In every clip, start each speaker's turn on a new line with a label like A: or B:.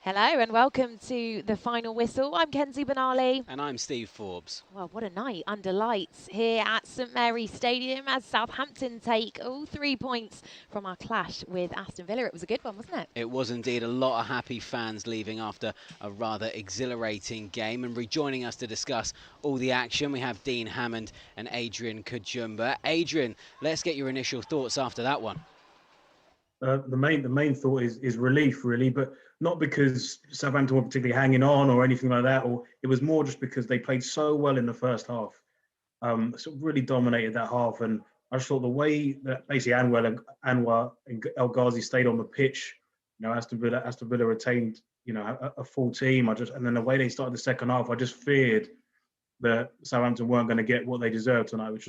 A: Hello and welcome to the final whistle. I'm Kenzie Benali.
B: And I'm Steve Forbes.
A: Well, what a night under lights here at St Mary's Stadium as Southampton take all 3 points from our clash with Aston Villa. It was a good one, wasn't it?
B: It was indeed a lot of happy fans leaving after a rather exhilarating game. And rejoining us to discuss all the action, we have Dean Hammond and Adrian Kajumba. Adrian, let's get your initial thoughts after that one.
C: The main thought is relief, really, but not because Southampton were particularly hanging on or anything like that, or it was more just because they played so well in the first half. Sort of really dominated that half, and I just thought the way that basically Anwar and El Ghazi stayed on the pitch, Aston Villa retained, a full team. And then the way they started the second half, I just feared that Southampton weren't going to get what they deserved tonight, which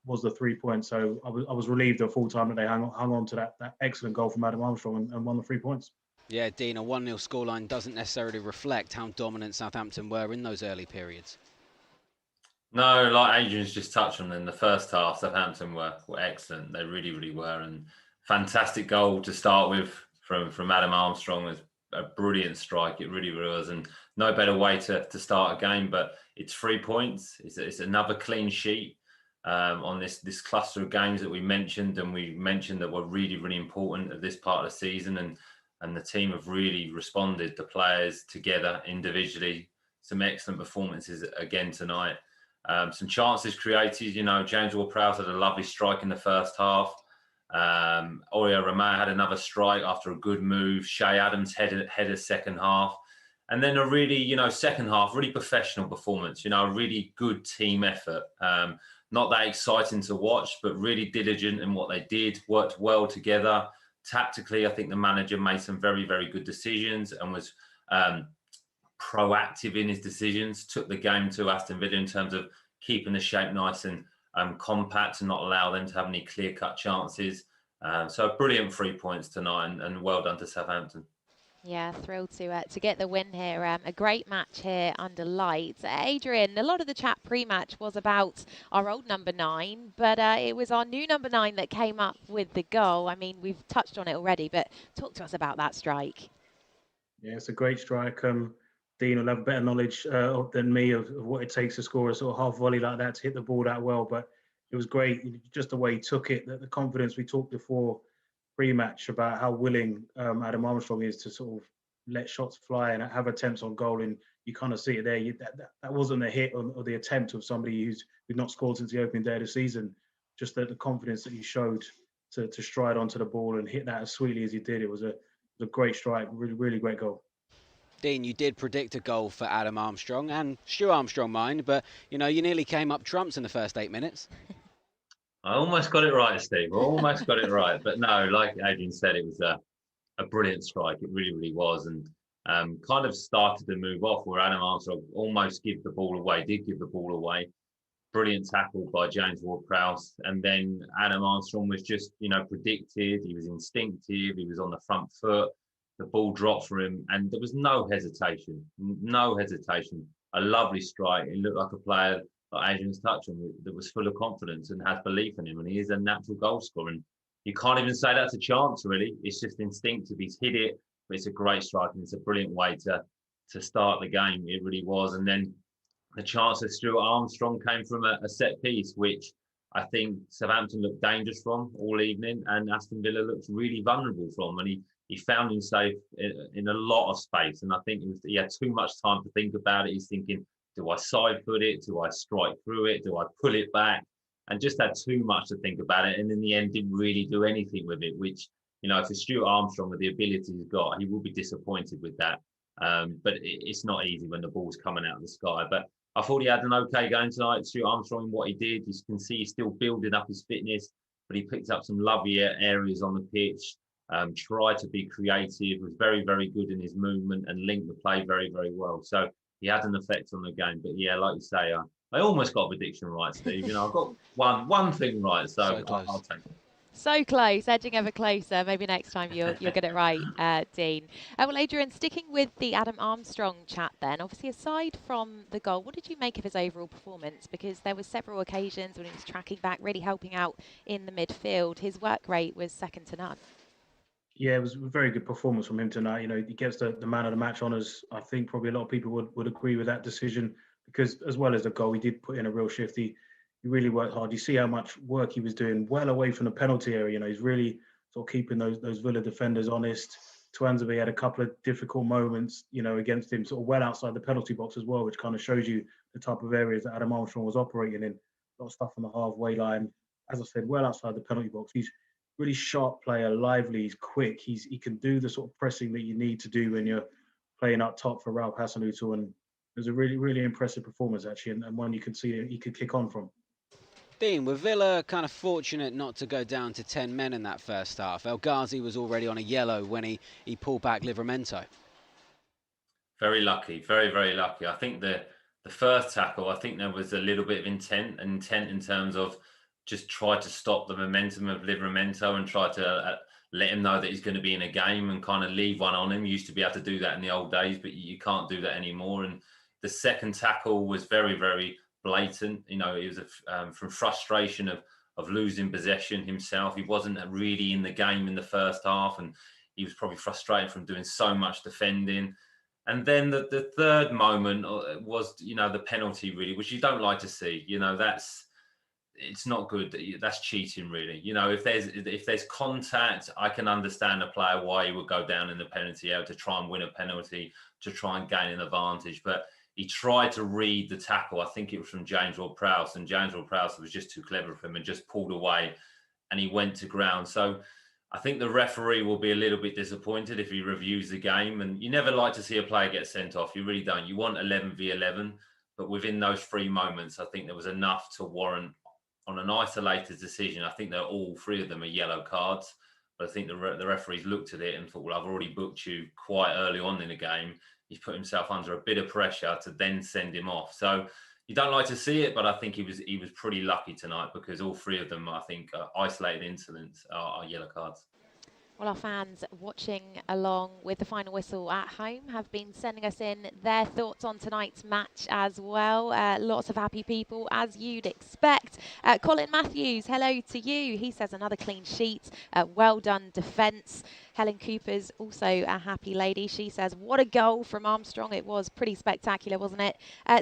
C: was the 3 points. So I was relieved the full time that they hung on to that excellent goal from Adam Armstrong and won the 3 points.
B: Yeah, Dean, a 1-0 scoreline doesn't necessarily reflect how dominant Southampton were in those early periods.
D: No, like Adrian's just touched on, in the first half, Southampton were excellent. They really, really were. And fantastic goal to start with from Adam Armstrong. It was a brilliant strike. It really, really was. And no better way to start a game. But it's 3 points. It's another clean sheet on this cluster of games that we mentioned. And we mentioned that were really, really important at this part of the season. And the team have really responded, the players together, individually. Some excellent performances again tonight. Some chances created, James Ward-Prowse had a lovely strike in the first half. Aurelio Romeo had another strike after a good move. Shea Adams headed second half. And then a really, second half, really professional performance, a really good team effort. Not that exciting to watch, but really diligent in what they did, worked well together. Tactically, I think the manager made some very, very good decisions and was proactive in his decisions, took the game to Aston Villa in terms of keeping the shape nice and compact and not allow them to have any clear-cut chances. So a brilliant 3 points tonight and well done to Southampton.
A: Yeah, thrilled to get the win here. A great match here under lights. Adrian, a lot of the chat pre-match was about our old number 9, but it was our new number 9 that came up with the goal. I mean, we've touched on it already, but talk to us about that strike.
C: Yeah, it's a great strike. Dean will have better knowledge than me of what it takes to score a sort of half volley like that, to hit the ball that well. But it was great, just the way he took it, the confidence. We talked before pre-match about how willing Adam Armstrong is to sort of let shots fly and have attempts on goal, and you kind of see it there. That wasn't a hit or the attempt of somebody who's not scored since the opening day of the season. Just the confidence that he showed to stride onto the ball and hit that as sweetly as he did. It was a great strike, really, really great goal.
B: Dean, you did predict a goal for Adam Armstrong and Stu Armstrong, mind, but you nearly came up trumps in the first 8 minutes.
D: I almost got it right, Steve. I almost got it right. But no, like Adrian said, it was a brilliant strike. It really, really was. And kind of started to move off where Adam Armstrong almost did give the ball away. Brilliant tackle by James Ward-Prowse. And then Adam Armstrong was just, predicted. He was instinctive. He was on the front foot. The ball dropped for him and there was no hesitation. A lovely strike. He looked like a player, like Adrian's touched on, that was full of confidence and has belief in him, and he is a natural goal scorer. And you can't even say that's a chance, really. It's just instinctive. He's hit it, but it's a great strike, and it's a brilliant way to start the game. It really was. And then the chance of Stuart Armstrong came from a set piece, which I think Southampton looked dangerous from all evening, and Aston Villa looked really vulnerable from. And he found himself in a lot of space, and I think he had too much time to think about it. He's thinking, do I side foot it? Do I strike through it? Do I pull it back? And just had too much to think about it. And in the end, didn't really do anything with it, which, for Stuart Armstrong, with the ability he's got, he will be disappointed with that. But it's not easy when the ball's coming out of the sky. But I thought he had an okay game tonight, Stuart Armstrong, in what he did. You can see he's still building up his fitness, but he picked up some lovely areas on the pitch. Tried to be creative, was very, very good in his movement and linked the play very, very well. So he had an effect on the game. But yeah, like you say, I almost got a prediction right, Steve. I've got one thing right, so I'll take it.
A: So close, edging ever closer. Maybe next time you'll get it right, Dean. Well, Adrian, sticking with the Adam Armstrong chat then, obviously aside from the goal, what did you make of his overall performance? Because there were several occasions when he was tracking back, really helping out in the midfield. His work rate was second to none.
C: Yeah, it was a very good performance from him tonight. He gets the man of the match honours. I think probably a lot of people would agree with that decision because, as well as the goal, he did put in a real shift. He really worked hard. You see how much work he was doing well away from the penalty area. He's really sort of keeping those Villa defenders honest. Tuanzebe had a couple of difficult moments, against him, sort of well outside the penalty box as well, which kind of shows you the type of areas that Adam Armstrong was operating in. A lot of stuff on the halfway line. As I said, well outside the penalty box. He's really sharp player, lively, he's quick. He can do the sort of pressing that you need to do when you're playing up top for Ralph Hasenhüttl. And it was a really, really impressive performance, actually, and one you can see he could kick on from.
B: Dean, were Villa kind of fortunate not to go down to 10 men in that first half? El Ghazi was already on a yellow when he pulled back Livramento.
D: Very lucky, very, very lucky. I think the first tackle, I think there was a little bit of intent in terms of just try to stop the momentum of Livramento and try to let him know that he's going to be in a game and kind of leave one on him. You used to be able to do that in the old days, but you can't do that anymore. And the second tackle was very, very blatant. It was from frustration of losing possession himself. He wasn't really in the game in the first half, and he was probably frustrated from doing so much defending. And then the third moment was, the penalty, really, which you don't like to see. It's not good. That's cheating, really. If there's contact, I can understand a player why he would go down in the penalty area to try and win a penalty, to try and gain an advantage. But he tried to read the tackle. I think it was from James Ward-Prowse, and James Ward-Prowse was just too clever for him and just pulled away, and he went to ground. So I think the referee will be a little bit disappointed if he reviews the game. And you never like to see a player get sent off. You really don't. You want 11v11, but within those 3 moments, I think there was enough to warrant, on an isolated decision, I think they're all 3 of them are yellow cards. But I think the referees looked at it and thought, well, I've already booked you quite early on in the game. He's put himself under a bit of pressure to then send him off. So you don't like to see it, but I think he was pretty lucky tonight because all 3 of them, I think, isolated incidents are yellow cards.
A: Well, our fans watching along with the final whistle at home have been sending us in their thoughts on tonight's match as well. Lots of happy people, as you'd expect. Colin Matthews, hello to you. He says another clean sheet. Well done defence. Helen Cooper's also a happy lady. She says, what a goal from Armstrong. It was pretty spectacular, wasn't it?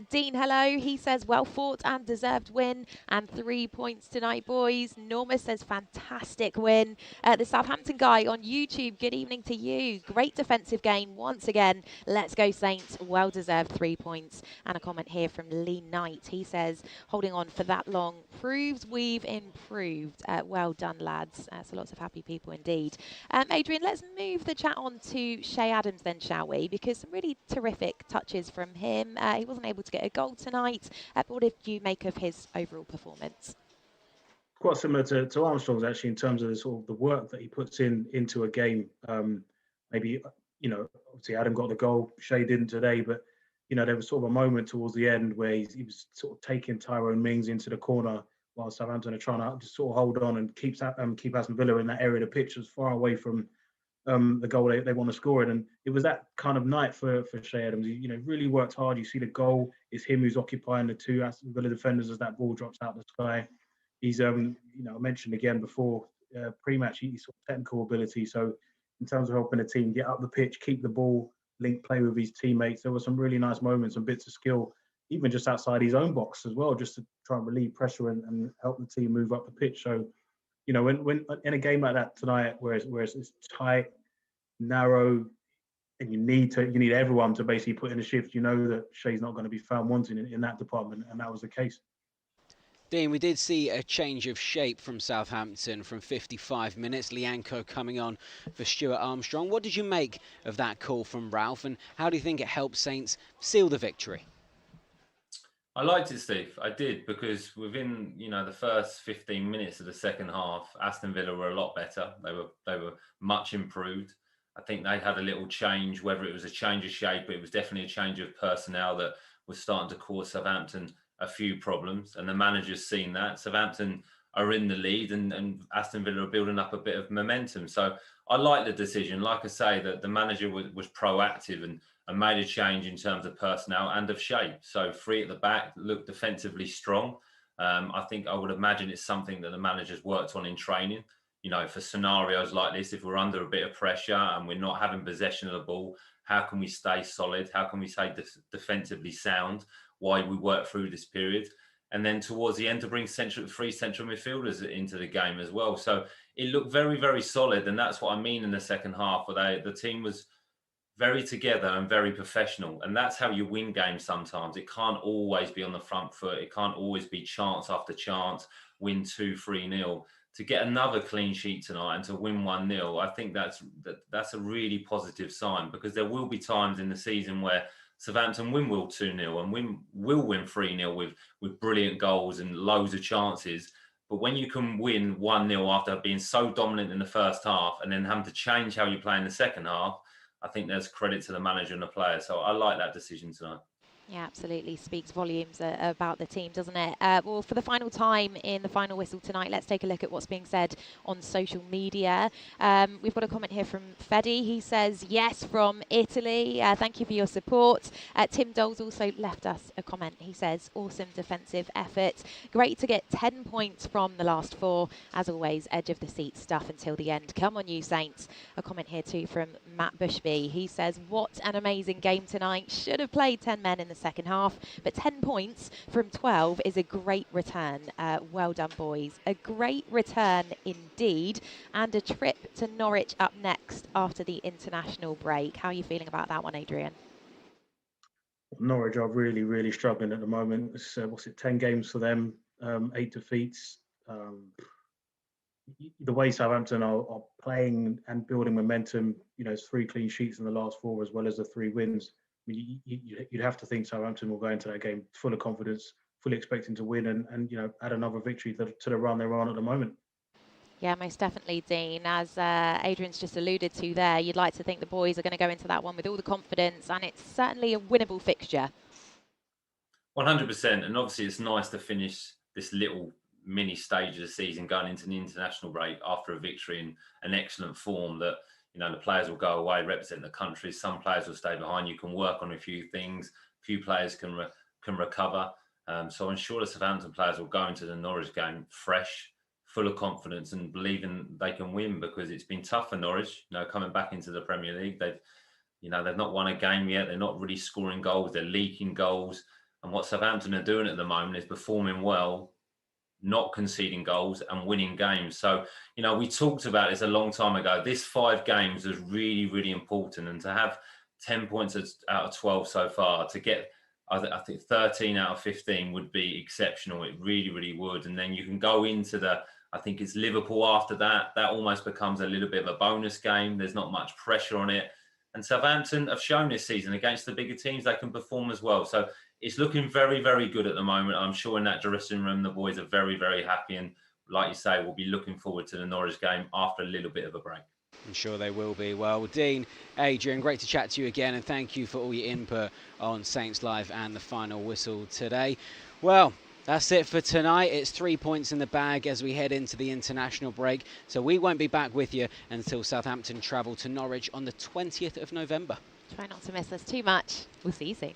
A: Dean, hello. He says, well fought and deserved win. And 3 points tonight, boys. Norma says, fantastic win. The Southampton guy on YouTube, good evening to you. Great defensive game once again. Let's go Saints. Well deserved 3 points. And a comment here from Lee Knight. He says, holding on for that long proves we've improved. Well done, lads. So lots of happy people indeed. Adrian, let's move the chat on to Shay Adams then, shall we? Because some really terrific touches from him. He wasn't able to get a goal tonight. But what did you make of his overall performance?
C: Quite similar to Armstrong's, actually, in terms of the work that he puts into a game. Maybe, obviously Adam got the goal, Shay didn't today, but, there was sort of a moment towards the end where he was sort of taking Tyrone Mings into the corner while Southampton are trying to just sort of hold on and keep Aston Villa in that area of the pitch as far away from the goal they want to score in. And it was that kind of night for Shay Adams. He, really worked hard. You see the goal, it's him who's occupying the 2 Aston Villa defenders as that ball drops out the sky. He's, I mentioned again before, pre-match, he's sort of technical ability. So in terms of helping the team get up the pitch, keep the ball, link play with his teammates, there were some really nice moments and bits of skill, even just outside his own box as well, just to try and relieve pressure and help the team move up the pitch. So, when in a game like that tonight, where it's tight, narrow, and you need everyone to basically put in a shift, that Shay's not going to be found wanting in that department, and that was the case.
B: Dean, we did see a change of shape from Southampton from 55 minutes. Lianco coming on for Stuart Armstrong. What did you make of that call from Ralph, and how do you think it helped Saints seal the victory?
D: I liked it, Steve. I did, because within the first 15 minutes of the second half, Aston Villa were a lot better. They were much improved. I think they had a little change, whether it was a change of shape, but it was definitely a change of personnel that was starting to cause Southampton a few problems, and the manager's seen that. Southampton are in the lead, and Aston Villa are building up a bit of momentum. So I like the decision. Like I say, that the manager was proactive and made a change in terms of personnel and of shape. So 3 at the back, looked defensively strong. I would imagine it's something that the manager's worked on in training. for scenarios like this, if we're under a bit of pressure and we're not having possession of the ball, how can we stay solid? How can we stay defensively sound while we work through this period? And then towards the end to bring three central midfielders into the game as well. So it looked very, very solid. And that's what I mean in the second half, where the team was very together and very professional. And that's how you win games sometimes. It can't always be on the front foot. It can't always be chance after chance, win 2-3-0. To get another clean sheet tonight and to win 1-0, I think that's a really positive sign, because there will be times in the season where Southampton will 2-0 and will win 3-0 with brilliant goals and loads of chances. But when you can win 1-0 after being so dominant in the first half and then having to change how you play in the second half, I think there's credit to the manager and the players. So I like that decision tonight.
A: Yeah, absolutely. Speaks volumes about the team, doesn't it? Well, for the final time in the final whistle tonight, let's take a look at what's being said on social media. We've got a comment here from Fedi. He says, yes, from Italy. Thank you for your support. Tim Dole's also left us a comment. He says, awesome defensive effort. Great to get 10 points from the last 4. As always, edge of the seat stuff until the end. Come on, you Saints. A comment here too from Matt Bushby. He says, what an amazing game tonight. Should have played 10 men in the second half, but 10 points from 12 is a great return. Well done, boys. A great return indeed, and a trip to Norwich up next after the international break. How are you feeling about that one, Adrian?
C: Norwich are really, really struggling at the moment. It's, 10 games for them, 8 defeats. The way Southampton are playing and building momentum, it's 3 clean sheets in the last 4 as well as the 3 wins. I mean, you'd have to think Southampton will go into that game full of confidence, fully expecting to win and add another victory to the run they're on at the moment.
A: Yeah, most definitely, Dean. As Adrian's just alluded to there, you'd like to think the boys are going to go into that one with all the confidence, and it's certainly a winnable fixture.
D: 100%. And obviously it's nice to finish this little mini stage of the season going into the international break after a victory in an excellent form that the players will go away, represent the country. Some players will stay behind. You can work on a few things. A few players can recover. So I'm sure the Southampton players will go into the Norwich game fresh, full of confidence and believing they can win, because it's been tough for Norwich, coming back into the Premier League. They've not won a game yet. They're not really scoring goals. They're leaking goals. And what Southampton are doing at the moment is performing well, not conceding goals and winning games. So, we talked about this a long time ago. This 5 games was really, really important. And to have 10 points out of 12 so far, to get, I think 13 out of 15 would be exceptional. It really, really would. And then you can go into I think it's Liverpool after that. That almost becomes a little bit of a bonus game. There's not much pressure on it. And Southampton have shown this season against the bigger teams, they can perform as well. So it's looking very, very good at the moment. I'm sure in that dressing room, the boys are very, very happy. And like you say, we'll be looking forward to the Norwich game after a little bit of a break.
B: I'm sure they will be. Well, Dean, Adrian, great to chat to you again. And thank you for all your input on Saints Live and the final whistle today. Well, that's it for tonight. It's 3 points in the bag as we head into the international break. So we won't be back with you until Southampton travel to Norwich on the 20th of November.
A: Try not to miss us too much. We'll see you soon.